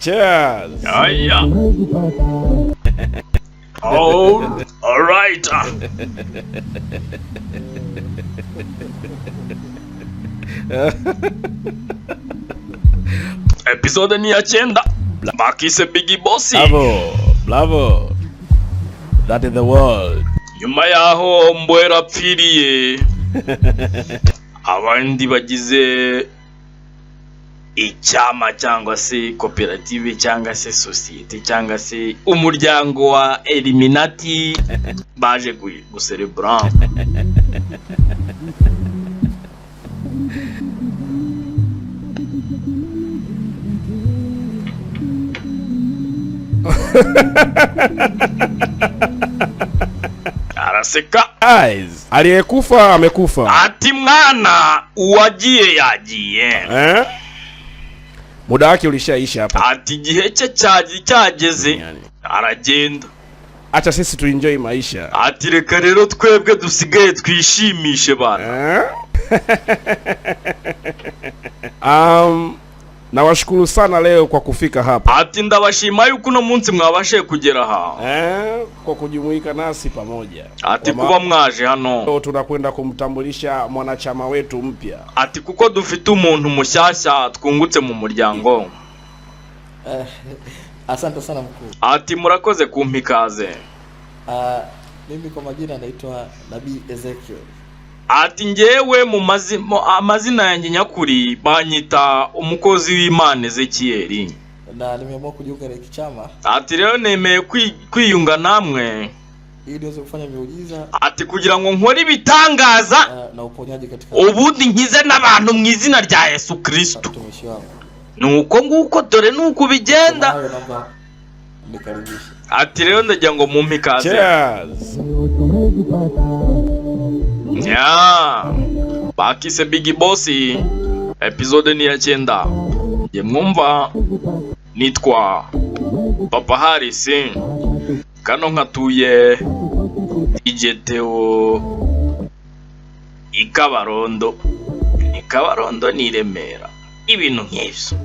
Cheers. Aya. Oh, all right. Episode ni ya 9. Bakise Big Boss. Bravo. That is the world. Nyuma yaho Mbwera apfiriye abandi bagize icyama cyangwa se koperative cyangwa se societe cyangwa se umuryango wa Illuminati baje gucelebra. Araseka. Guys, aliyekufa amekufa. Ati mwana uwagiye yagiye. Muda wake ulishaisha hapa. Ati gihe cye cyageze aragenda. Acha sisi tuenjoy maisha. Ati reka rero twebwe dusigaye twishimishe bana. Nawashukuru sana leo kwa kufika hapa. Ati ndabashima yuko uno munsi mwabashe kugera aha. Kwa kujumuika nasi pamoja. Ati kuba mwaje hano. Leo tunakwenda kumtambulisha mwanachama wetu mpya. Ati kuko dufite umuntu mushyashya twungutse mu muryango. Asante sana mkuu. Ati murakoze kumpa ikaze. Mimi kwa majina naitwa Nabii Ezekiel. Ati ngewe mu amazina yanjye nyakuri banyita umukozi w'Imana Ezekiel. Na nimeamua kujiunga na hiki chama. Ati rero nemeye kwiyunga namwe ili niweze kufanya miujiza. Ati kugira ngo nkore ibitangaza na uponyaji katika ubundi nkize n'abantu mu izina rya Yesu Kristo. Nuko nguko dore nuko bigenda. Ati rero ndagira ngo mumpe ikaze. Cheers. Bakise Big Boss. Episode ni ya 9. Ye mwumva nitwa Papa Harris. Kano nkatuye Ijeteo Ikabarondo. Ikabarondo ni Remera. Ibintu nk'ivyo.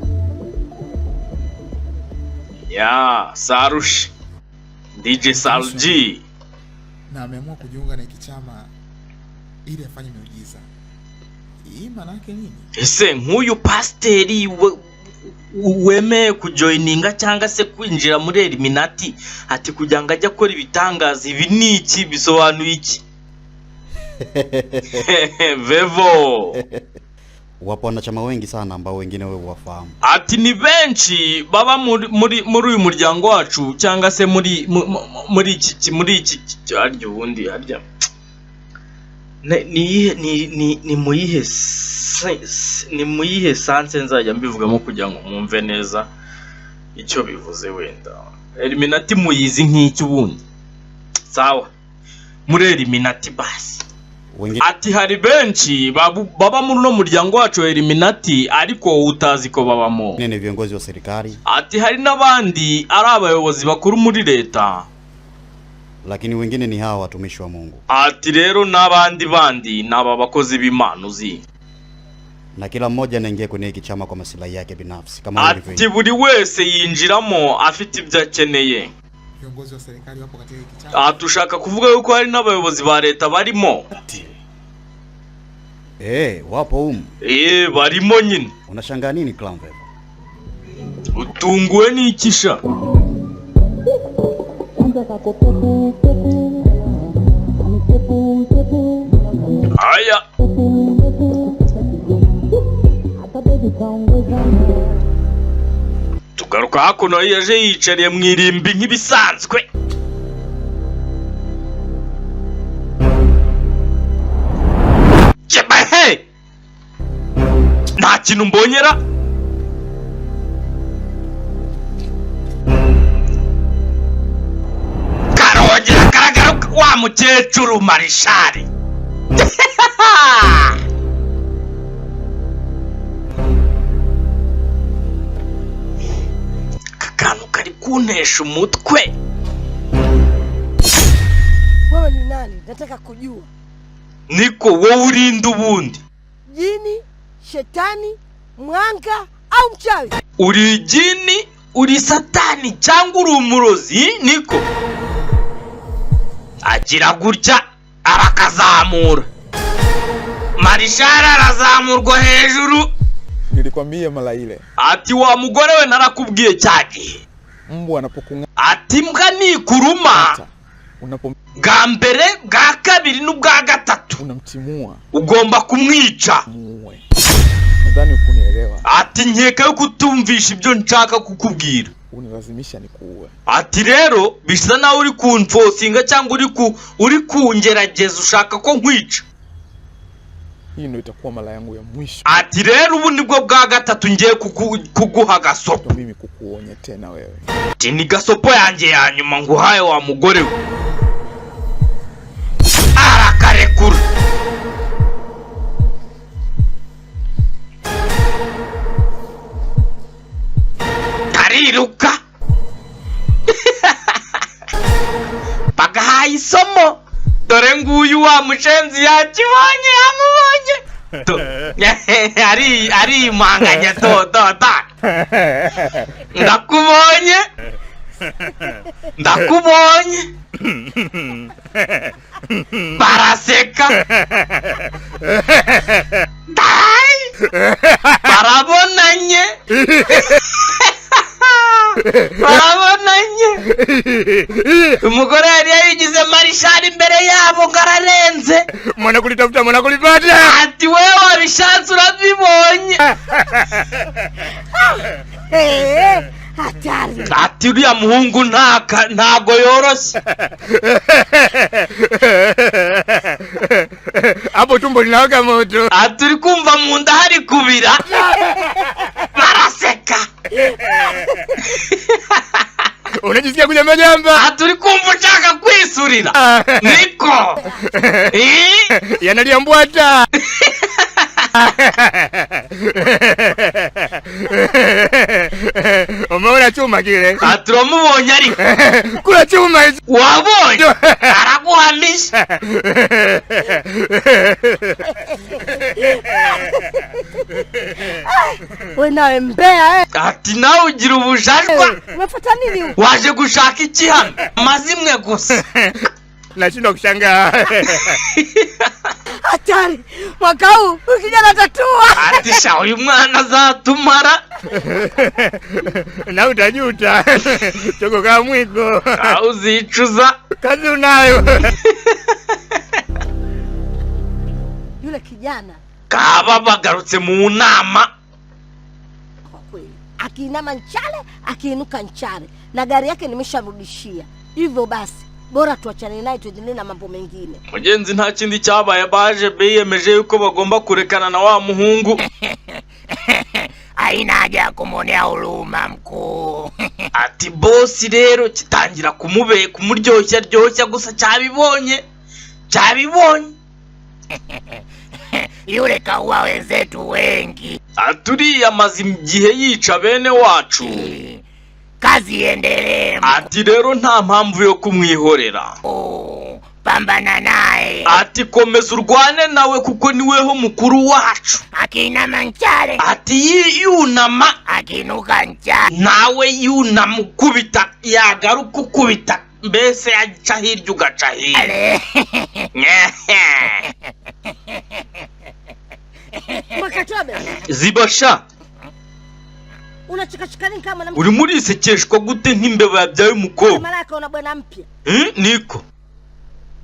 Sarushi. DJ Salji. Na ameamua kujiunga na kichama ili afanye miujiza. Hii maana yake nini? Ese nk'uyu pasteri wemeye kujoininga cyangwa se kwinjira muri Illuminati ati kugira ngo ajya akora ibitangaza ibi ni iki bisobanuye iki? Vevo. Wapo wanachama wengi sana ambao wengine wewe wafahamu. Ati ni benshi baba muri uyu muryango wacu cyangwa se muri iki aryo ubundi arya. Ni muyihe sanse nzajya mbivugamo kugira ngo mwumve neza icyo bivuze wenda. Illuminati muyizi nk'iki ubundi. Sawa. Muri Illuminati basi. Ati hari benshi baba muri no muryango wacu Illuminati ariko utazi ko babamo. Ni viongozi wa serikali. Ati hari nabandi ari abayobozi bakuru muri leta. Lakini wengine ni hawa watumishi wa Mungu. Ati rero nabandi naba bakozi b'Imana uzi. Na kila mmoja anaingia kwenye hiki chama kwa maslahi yake binafsi kama ulivyo. Ati buri wese yinjiramo afite ibyo akeneye. Viongozi wa serikali wapo katika hiki chama. Atushaka kuvuga yuko hari n'abayobozi ba leta barimo. Wapo barimo nyine. Unashangaa nini Clan Vevo? Utunguwe n'ikisha. Aya. Tugaruka hakuno yaje yicariye mwirimbi nk'ibisanzwe. Jebahe. Nta kintu mbonyera. Karagaruka wa mukecuru Marishari. Kakanu kari kuntesha umutwe. Wewe ni nani? Nataka kujua. Niko wowe urinda ubundi. Jini, shetani, mwanga au mchawi? Uri jini uri satani cyangwa uri umurozi niko agira gutya arakazamura. Marishara arazamurwa hejuru. Nilikwambia mara ile. Ati wa mugore we narakubwiye cyane. Mbwa anapokunga. Ati mbwa ni kuruma. Bwa mbere, bwa kabiri n'ubwa gatatu. Unamtimua. Ugomba kumwica. Muwe. Nadhani ukunielewa. Ati nkeka yo kutumvisha ibyo nshaka kukubwira. Unilazimisha nikuue. Ati rero bisa nawe uri kunfosinga cyangwa uri kungerageza ushaka ko nkwica. Hii ndio itakuwa mara yangu ya mwisho. Ati rero ubu nibwo bwa gatatu ngiye kuguha gasopo. Mimi kukuonya tena wewe. Ati ni gasopo yanjye ya nyuma nguhaye wa mugore we. Arakarekura. Tariruka. Pagahaye isomo. Dore nguyu wa mushenzi yakibonye yamubonye. Ari imanganya da. Ndakubonye. Baraseka. Barabonanye. Umugore yari yayigize marishari imbere yabo ngararenze. Mwana kulitafuta mwana kulipata. Ati wewe wabishatse urabibonye. Hatari. Ati uriya muhungu ntago yoroshe. Hapo tumbo linawaka moto. Ati uri kumva mu nda hari kubira. Baraseka. Unajisikia kujamba? Ati uri kumva ushaka kwisurira. Niko. Yanalia mbwata. Umeona chuma kile? Ati uramubonye ariko. Kula chuma hizo. Wabonye. Araguhamisha. Wewe nawe mbea Ati nawe ugira ubujajwa. Umefuata nini? Waje gushaka iki hano? Mazimwe gusa. Nashindwa kushangaa. Hatari. Mwaka huu ukijana tatua. Ati sha uyu mwana azatumara. Na utajuta. Choko kama mwiko. Uzicuza. Kazi unayo. Yule kijana Kaba bagarutse mu nama. kwa kweli akiinama nchale, akiinuka nchale, na gari yake nimesharudishia. Hivyo basi bora tuachane naye tuendelee na mambo mengine. Mugenzi nta kindi cyabaye, baje biyemeje yuko bagomba kurekana na wa muhungu. Haina haja kumonea huruma mkuu. Ati bosi rero kitangira kumuryoshya gusa cyabibonye. Yule kaua wenzetu wengi. Aturi yamaze igihe yica bene wacu. Kazi iendelee. Ati rero nta mpamvu yo kumwihorera. Pambana naye. Ati komeza urwane nawe kuko niweho mukuru wacu. Akinama nchale. Ati yunama. Akinuka nchale. Nawe yunama ukubita. Yagaruka ukubita. Mbese yaca hirya ugaca hirya. Makatobe. Zibasha. Unachikachika nini kama na Uri muri isekeshwa gute nk'imbeba yabyaye umukobwa? mara yako una bwana mpya. Niko.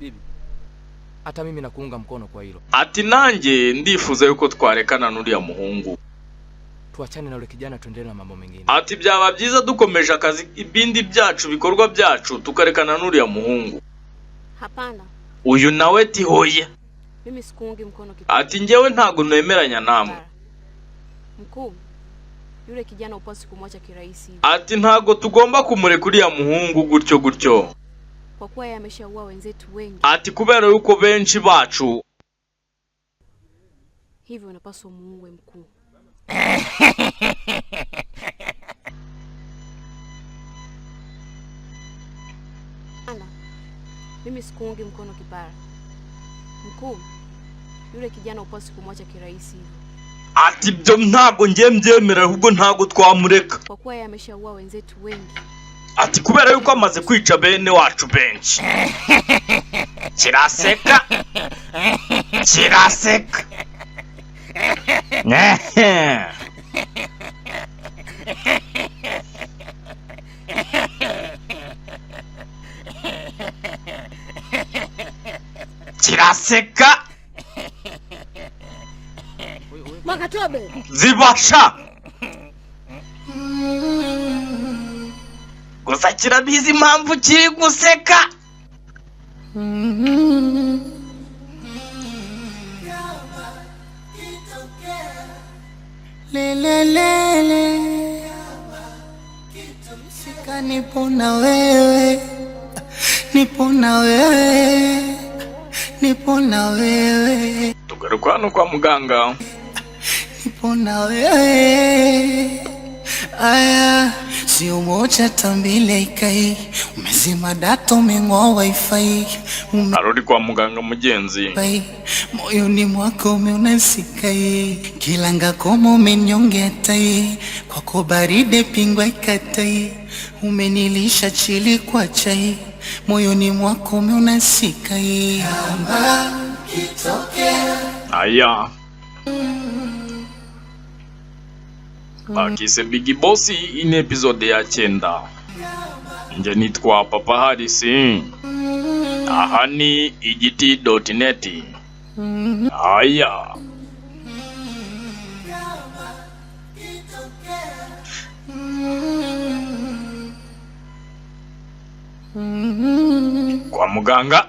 Bibi. Hata mimi nakuunga mkono kwa hilo. Ati nanjye ndifuza yuko twarekana n'uriya muhungu. Tuachane na yule kijana tuendelee na mambo mengine. Ati byaba byiza dukomeje akazi ibindi byacu bikorwa byacu tukarekana n'uriya muhungu. Hapana. Uyu nawe ati hoya. Mimi sikuungi mkono kitu. Ati ngewe ntago nemeranya namwe. Mkuu. Yule kijana upasi kumwacha kirahisi. Ati ntago tugomba kumureka uriya muhungu gutyo. Kwa kuwa yeye ameshaua wenzetu wengi. Ati kubera yuko benshi bacu. Hivyo unapaswa muue mkuu. Ana. Mimi sikuungi mkono kipara. Mkuu. Yule kijana upasi kumwacha kirahisi hivyo. ati byo ntago ngiye mbyemera ahubwo ntago twamureka kwa kuwa yeye ameshaua wenzetu wengi. ati kubera yuko amaze kwica bene wacu benshi. Kiraseka kiraseka Mwakatobe. Zibasha gusa kirabizi impamvu kiri guseka. Lelelele sika nipo na wewe, nipo na wewe. Tugaruka hano kwa muganga. Nipo na wewe. Aya, sio moja tambile ikai. Umezima data umeng'oa wifi. Arudi kwa muganga mugenzi. Moyoni mwako umeunasika kila ngakoma umenyongea tai kwako baride pingwa ikatai umenilisha chili kwa chai moyoni mwako umeunasika kama kitokea. Aya akise Big Boss in episode ya 9. Nje nitwa Papa Harisi. Aha ni igiti.net. Aya kwa muganga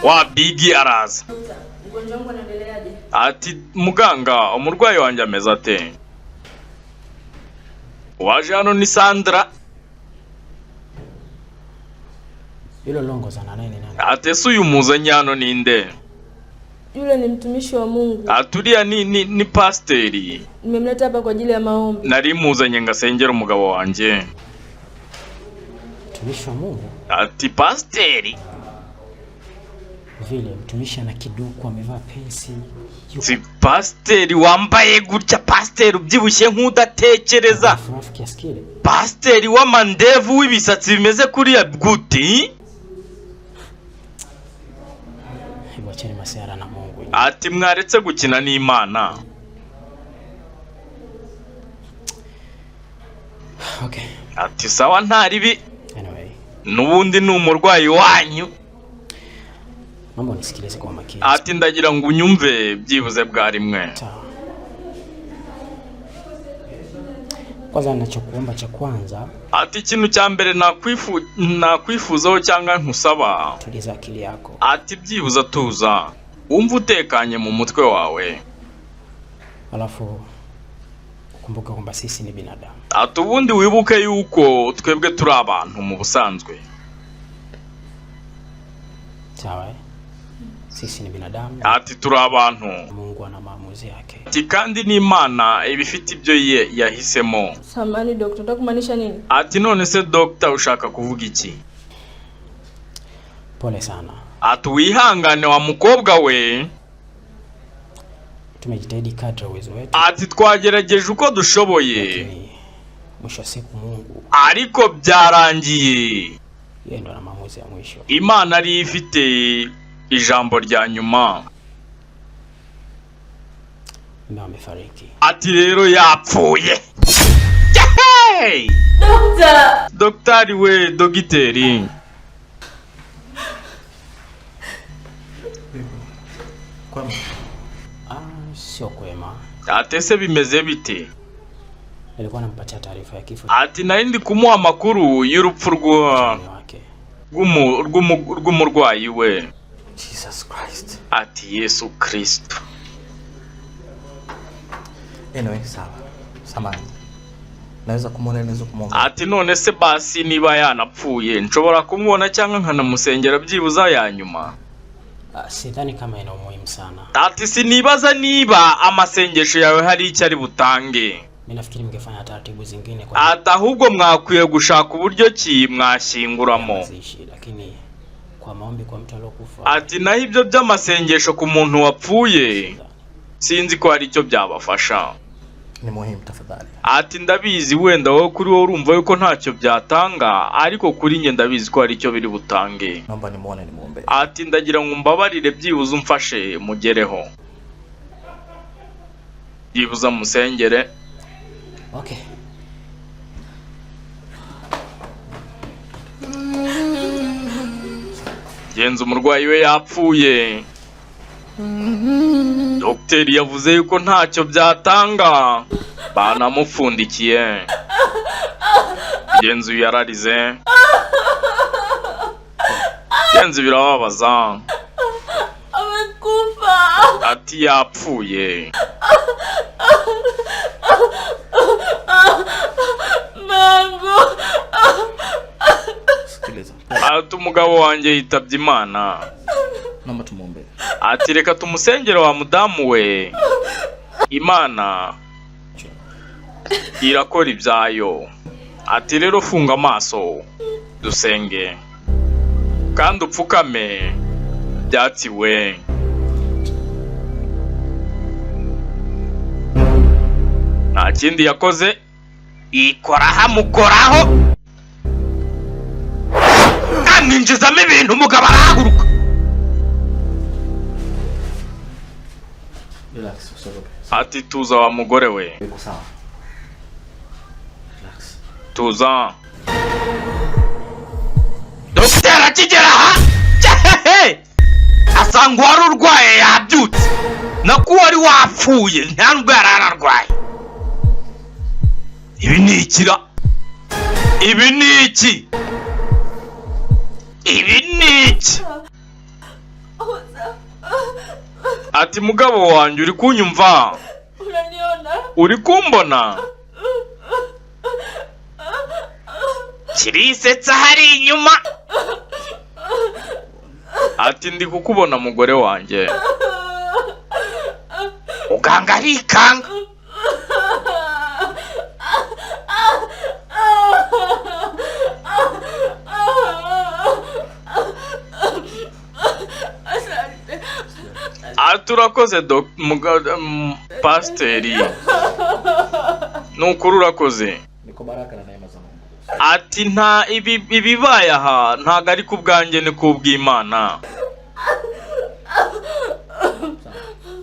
wa Big araza. Mgonjwa wangu anaendeleaje? Ati muganga umurwayi wanjye ameze ate? Waje hano ni Sandra. Hilo longo sana nani nani? Ate suyu muzanye hano ninde? Yule ni mtumishi wa Mungu. Atulia ni pasteri. Nimemleta hapa kwa ajili ya maombi. Nari muzanye ngasengera umugabo wanje. Mtumishi wa Mungu? Ati pasteri. Vile mtumishi ana kiduku amevaa pensi. Si pasteri wambaye gutya, pasteri ubyibushye nk'udatekereza. Pasteri w'amandevu w'ibisatsi bimeze kuriya gute? Ibochere masera na Mungu. Ati mwaretse gukina n'Imana. Okay. Ati sawa ntaribi. Anyway. Nubundi ni umurwayi wanyu. Mambo nisikilize kwa makini. Ati ndagira ngo unyumve byibuze bwa rimwe. Kwanza ninachokuomba cha kwanza. Ati ikintu cya mbere nakwifuzaho cyangwa nkusaba. Tuliza akili yako. Ati byibuza tuza. Wumva utekanye mu mutwe wawe. Alafu ukumbuke kwamba sisi ni binadamu. Ati ubundi wibuke yuko twebwe turi abantu mu busanzwe. Sawa? Sisi ni binadamu. Ati turi abantu. Mungu ana maamuzi yake. Ati kandi ni Imana ibifite ibyo yahisemo. Samani doctor, unataka kumaanisha nini? Ati none se doctor ushaka kuvuga iki? Pole sana. Ati wihangane wa mukobwa we. Tumejitahidi kadri uwezo wetu. Ati twagerageje uko dushoboye. Mwisho siku Mungu. Ariko byarangiye. Yeye ndo ana maamuzi ya mwisho. Imana ari ifite ijambo rya nyuma. Mimi amefariki. Ati rero yapfuye. Hey! Daktari we, dogiteri. Kwema. Sio kwema. Ati se bimeze bite? Nilikuwa nampatia taarifa ya kifo. Ati narindi kumuha amakuru y'urupfu rw'umurwayi we. Jesus Christ. Ati Yesu Kristo. Anyway, sawa. Samahani. Naweza kumweleza kumwomba. Ati none se basi niba yanapfuye nshobora kumubona cyangwa nkanamusengera byibuza ya nyuma. Sidhani kama ina umuhimu sana. Ati sinibaza niba amasengesho yawe hari icyo ari butange. Mimi nafikiri mngefanya taratibu zingine kwa. Ati ahubwo mwakwiye gushaka uburyo ki mwashinguramo. Lakini kwa maombi kwa mtu aliyokufa. Ati naho ibyo by'amasengesho ku muntu wapfuye sinzi ko hari icyo byabafasha. Ni muhimu tafadhali. Ati ndabizi wenda wowe kuri wowe urumva yuko ntacyo byatanga, ariko kuri njye ndabizi ko hari icyo biri butange. Naomba nimuone nimuombe. Ati ndagira ngo mbabarire byibuze umfashe mugereho. Byibuza musengere. Okay. Genza umurwayi we yapfuye. Dogiteri yavuze yuko ntacyo byatanga, banamupfundikiye. Genza yararize. Genza birababaza. Amekufa. Ati yapfuye. Mangu. Sikiliza. Ati umugabo wanjye yitabye Imana. Naomba tumuombe. Ati reka tumusengere wa mudamu we. Imana irakora ibyayo. Ati rero funga amaso dusenge kandi upfukame byatsi we. Nta kindi yakoze, ikoraho amukoraho amwinjizamo ibintu umugabo arahaguruka. Relax, usogope. Ati tuza wa mugore we. Iko sawa. Relax. Tuza. Dogiteri akigera aha asanga wari urwaye yabyutse, nakuba wari wapfuye nta ndwara ararwaye. Ibi ni ikira. Ibi ni iki? Ibi ni iki? Ati mugabo wanjye uri kunyumva? Unaniona? Uri kumbona? Kirisetsa hari inyuma. Ati ndi kukubona mugore wanjye. Uganga arikanga. Aturakoze Pasiteri. Nukuri urakoze. Niko baraka na neema za Mungu. Ati nta ibibaye aha ntago ari kubwanjye ni kubw'Imana.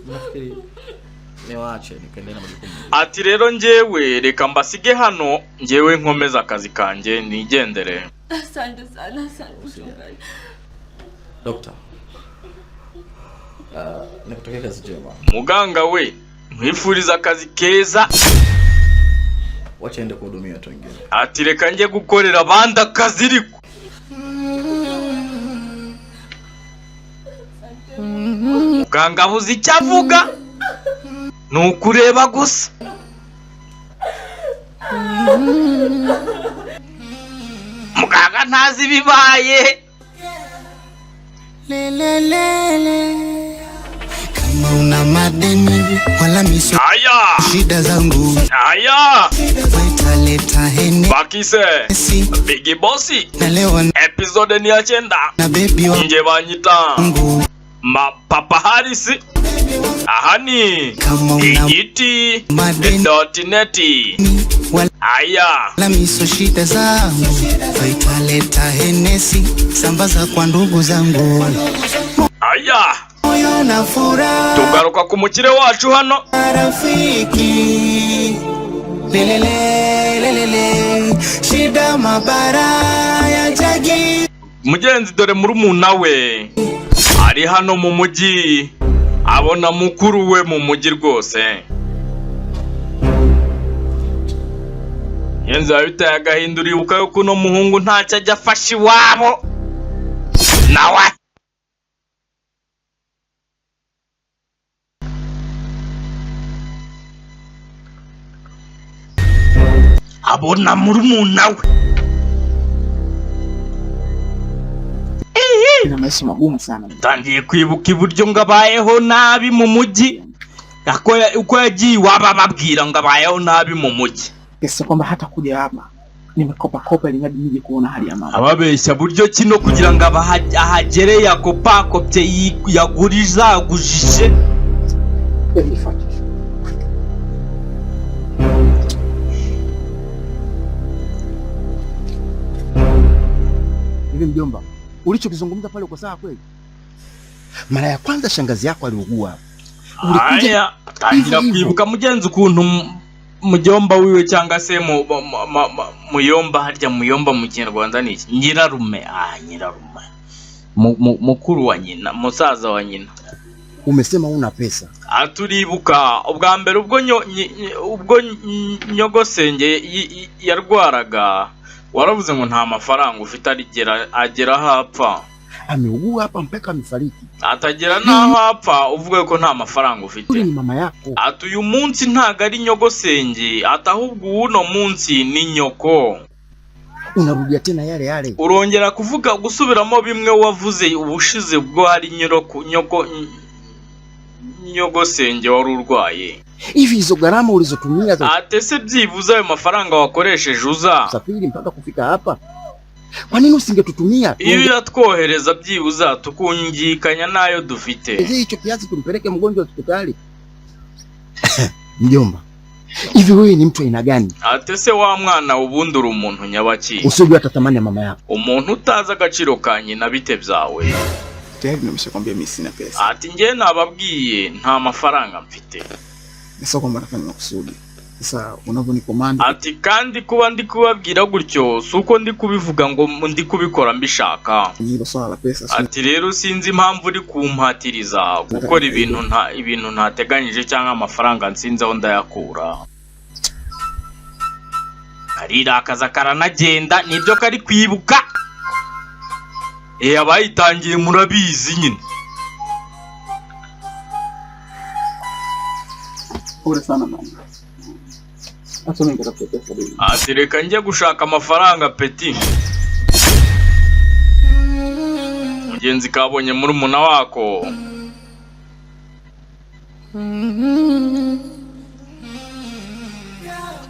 Nafikiri niwaache nikaendelea na majukumu. Ati rero njyewe reka mbasige hano, njyewe nkomeza akazi kanjye nigendere. Asante sana, asante. Doctor. Nikutokea kazi njema. Muganga we, mwifuriza akazi keza. Wacha ende kuhudumia watu wengine. Ati reka njye gukorera abandi akazi ariko. Muganga abuze icyo avuga, ni ukureba gusa. Muganga ntazi ibibaye. Kama una madeni wala miso shida zangu leta hene Bakise Bigi Bossi na leo episode ni ya 9 na baby wa nje banyita Papa Harris ahani iti .net aya la miso shida zangu leta henesi sambaza kwa ndugu zangu aya moyo na furaha tugaruka ku mukire wacu hano rafiki lelele shida mabara ya jagi mugenzi dore murumuna we ari hano mu mujyi abona mukuru we mu mujyi rwose. Yenza bitaye agahindura ibuka yuko no muhungu ntacyo ajya afasha iwabo nawe. Abona murumuna we na maisha magumu sana. Tangiye kwibuka iburyo ngabayeho nabi mu mujyi, uko yagiye waba babwira ngabayeho nabi mu mujyi. Kesa kwamba hata kuja hapa nimekopa kopa ili nije kuona hali ya mama. Ababeshya buryo kino kugira ngo ahagere yakopa kopye yaguriza agujije. Nifuate. Hivi mjomba, ulichokizungumza pale uko sawa kweli? Mara ya kwanza shangazi yako aliugua. Aya, tangira kwibuka mugenzi ukuntu mujomba wiwe cyangwa se muyomba harya muyomba mu Kinyarwanda ni iki? Nyirarume. Nyirarume. Mukuru wa nyina, musaza wa nyina. Umesema una pesa. Aturibuka ubwa mbere ubwo nyogosenge yarwaraga waravuze ngo nta mafaranga ufite agera hapfa. Ameugua hapa mpaka amefariki. Atagera naho hapfa uvuga ko nta mafaranga ufite. Uri mama yako. Ati uyu munsi ntago ari nyogosenge, atahubwo uno munsi ni nyoko. Unarudia tena yale yale. Urongera kuvuga gusubiramo bimwe wavuze ubushize ubwo hari nyogosenge wari urwaye. Hivi hizo gharama ulizotumia za atese byibuza ayo mafaranga wakoresheje uza safiri mpaka kufika hapa, kwa nini usingetutumia? Iyo yatwohereza byibuza tukungikanya nayo dufite. Hicho kiasi tumpeleke mgonjwa hospitali. Mjomba, hivi wewe ni mtu aina gani? Atese wa mwana ubundi uri umuntu nyabaki. Usijue atatamani ya mama yako. Umuntu utaza agaciro kanye na bite byawe. Tayari nimeshakwambia mimi sina pesa. Ati ngiye nababwiye nta mafaranga mfite. Sasa kwa nafanya makusudi. Sasa unavyonikomanda. Ati kandi kuba ndi kubabwira gutyo suko ndi kubivuga ngo ndi kubikora mbishaka. Niba swala pesa. Ati rero sinzi impamvu uri kumpatiriza gukora ibintu ntateganyije cyangwa amafaranga nsinze aho ndayakura. Arira akaza karanagenda nibyo kari kwibuka. Abayitangiye murabizi nyine. Pole sana mama. Acha mimi nitakupa pesa. Ati reka njye gushaka amafaranga peti. Mugenzi kabonye muri muna wako.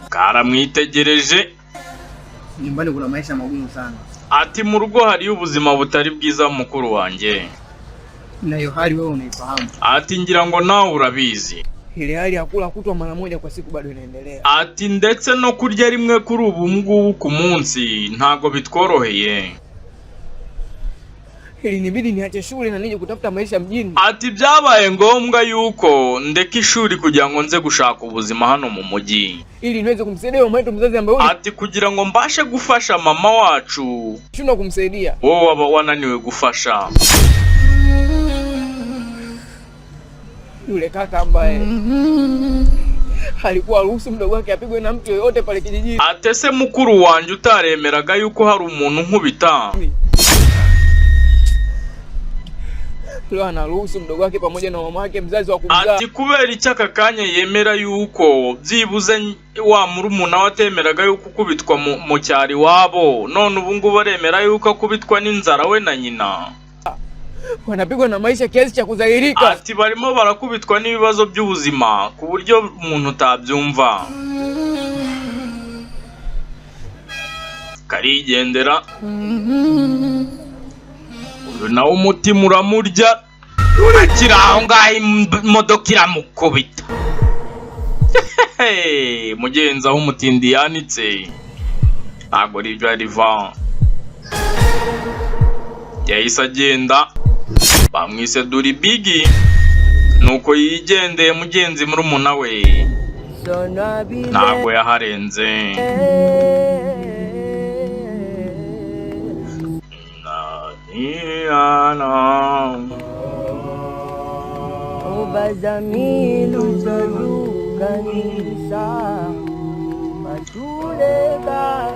Karamwitegereje. Nyumbani kuna maisha magumu sana. Ati mu rugo hari ubuzima butari bwiza mukuru wanjye. Nayo hali wewe unaifahamu. Ati ngira ngo nawe urabizi. Ile hali ya kula kutwa mara moja kwa siku bado inaendelea. Ati ndetse no kurya rimwe kuri ubu ngubu ku munsi ntago bitworoheye. Ili nibidi niache shule na nije kutafuta maisha mjini. Ati byabaye ngombwa yuko ndeka ishuri kugira ngo nze gushaka ubuzima hano mu mujyi. Ili niweze kumsaidia mama yetu mzazi ambaye ati kugira ngo mbashe gufasha mama wacu. Shuna kumsaidia. Wowe waba wananiwe gufasha. Yule kaka ambaye alikuwa ruhusu mdogo wake apigwe na mtu yoyote pale kijijini. Atese mukuru wanjye utaremeraga yuko hari umuntu nkubita. Leo anaruhusu mdogo wake pamoja na mama yake mzazi wa kumzaa. Ati kubera icyaka kanya yemera yuko byibuze wa murumuna watemeraga yuko kubitwa mu cyari wabo, none ubu ngubu baremera yuko kubitwa n'inzara we na nyina. Wanapigwa na maisha kiasi cha kudhalilika. Ati barimo barakubitwa n'ibibazo by'ubuzima ku buryo umuntu utabyumva. Karigendera. Nawe umutima uramurya akira aho ngaho imodoka iramukubita. Mugenzi aho umutindi yanitse ntabwo ari ibyo ariva. Yahise agenda bamwise Duri Bigi nuko yigendeye mugenzi murumuna we ntabwo yaharenze. Bazamilu zalukanisa matulega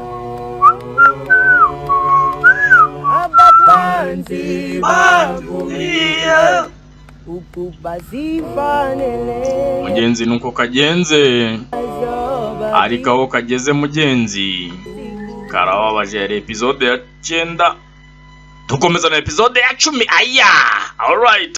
abapanzi bagumia ukubazifanele. Mugenzi nuko kagenze ariko aho kageze mugenzi karababaje. Yari episode ya 9 tukomeza na episode ya 10. Aya, alright.